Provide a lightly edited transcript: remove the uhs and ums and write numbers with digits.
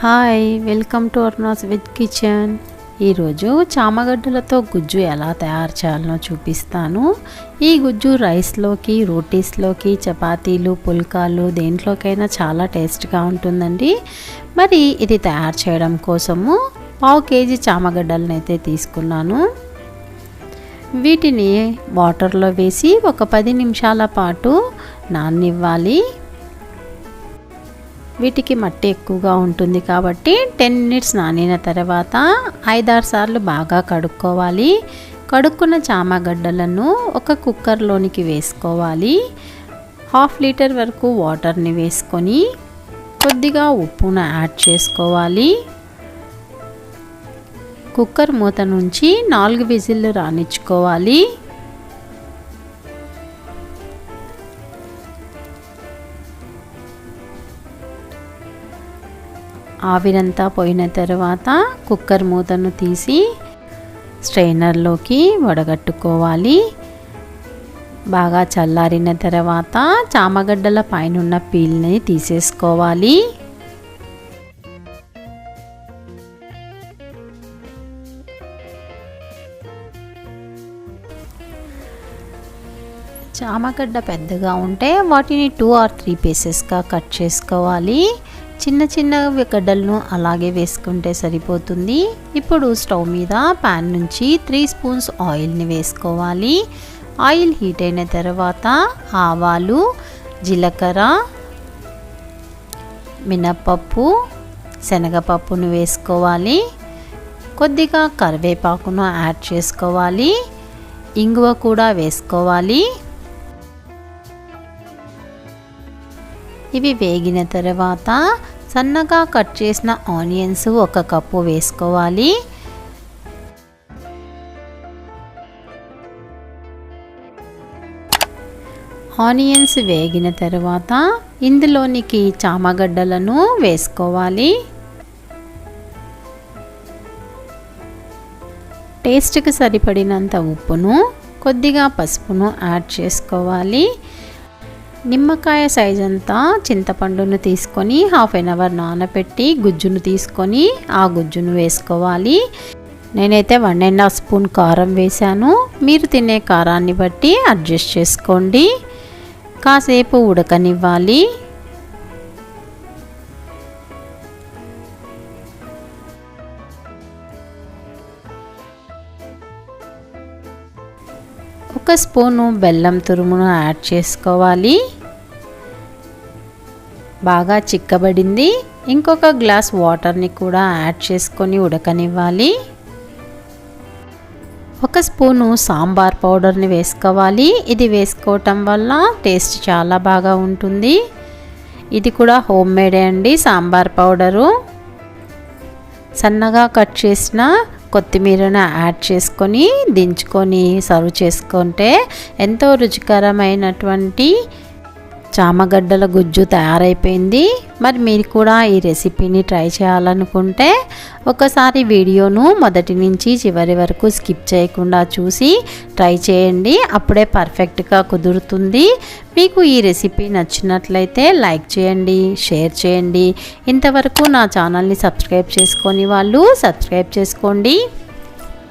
Hi, welcome to Aruna's veg kitchen. ఈరోజు చామగడ్డలతో గుజ్జు ఎలా తయారు చేయాలో చూపిస్తాను. ఈ గుజ్జు రైస్లోకి, రోటీస్లోకి, చపాతీలు, పుల్కాలు దేంట్లోకైనా చాలా టేస్ట్గా ఉంటుందండి. మరి ఇది తయారు చేయడం కోసము 1/2 కేజీ చామగడ్డలను అయితే తీసుకున్నాను. వీటిని వాటర్లో వేసి ఒక 10 నిమిషాల పాటు నాననివ్వాలి. వీటికి మట్టి ఎక్కువగా ఉంటుంది కాబట్టి 10 మినిట్స్ నానిన తర్వాత 5-6 సార్లు బాగా కడుక్కోవాలి. కడుక్కున్న చామగడ్డలను ఒక కుక్కర్లోనికి వేసుకోవాలి. 1/2 లీటర్ వరకు వాటర్ని వేసుకొని కొద్దిగా ఉప్పును యాడ్ చేసుకోవాలి. కుక్కర్ మూత నుంచి 4 విజిల్లు రానిచ్చుకోవాలి. ఆవిరంతా పోయిన తర్వాత కుక్కర్ మూతను తీసి స్ట్రైనర్లోకి వడగట్టుకోవాలి. బాగా చల్లారిన తర్వాత చామగడ్డల పైనున్న పీల్ని తీసేసుకోవాలి. చామగడ్డ పెద్దగా ఉంటే వాటిని 2 or 3 పీసెస్గా కట్ చేసుకోవాలి. చిన్న చిన్న గడ్డలను అలాగే వేసుకుంటే సరిపోతుంది. ఇప్పుడు స్టవ్ మీద ప్యాన్ నుంచి 3 స్పూన్స్ ఆయిల్ని వేసుకోవాలి. ఆయిల్ హీట్ అయిన తర్వాత ఆవాలు, జీలకర్ర, మినప్పప్పు, శనగపప్పును వేసుకోవాలి. కొద్దిగా కరివేపాకును యాడ్ చేసుకోవాలి. ఇంగువ కూడా వేసుకోవాలి. ఇవి వేగిన తర్వాత సన్నగా కట్ చేసిన ఆనియన్స్ 1 కప్పు వేసుకోవాలి. ఆనియన్స్ వేగిన తర్వాత ఇందులోనికి చామగడ్డలను వేసుకోవాలి. టేస్ట్కి సరిపడినంత ఉప్పును, కొద్దిగా పసుపును యాడ్ చేసుకోవాలి. నిమ్మకాయ సైజ్ అంతా చింతపండును తీసుకొని 1/2 అవర్ నానబెట్టి గుజ్జును తీసుకొని ఆ గుజ్జును వేసుకోవాలి. నేనైతే 1.5 స్పూన్ కారం వేశాను. మీరు తినే కారాన్ని బట్టి అడ్జస్ట్ చేసుకోండి. కాసేపు ఉడకనివ్వాలి. ఒక స్పూను బెల్లం తురుమును యాడ్ చేసుకోవాలి. బాగా చిక్కబడింది. ఇంకొక గ్లాస్ వాటర్ని కూడా యాడ్ చేసుకొని ఉడకనివ్వాలి. 1 స్పూను సాంబార్ పౌడర్ని వేసుకోవాలి. ఇది వేసుకోవటం వల్ల టేస్ట్ చాలా బాగా ఉంటుంది. ఇది కూడా హోమ్ మేడే అండి సాంబార్ పౌడరు. సన్నగా కట్ చేసిన కొత్తిమీరను యాడ్ చేసుకొని దించుకొని సర్వ్ చేసుకుంటే ఎంతో రుచికరమైనటువంటి చామగడ్డల గుజ్జు తయారైపోయింది. మరి మీరు కూడా ఈ రెసిపీని ట్రై చేయాలనుకుంటే ఒకసారి వీడియోను మొదటి నుంచి చివరి వరకు స్కిప్ చేయకుండా చూసి ట్రై చేయండి. అప్పుడే పర్ఫెక్ట్గా కుదురుతుంది. మీకు ఈ రెసిపీ నచ్చినట్లయితే లైక్ చేయండి, షేర్ చేయండి. ఇంతవరకు నా ఛానల్ని సబ్స్క్రైబ్ చేసుకొని వాళ్ళు సబ్స్క్రైబ్ చేసుకోండి.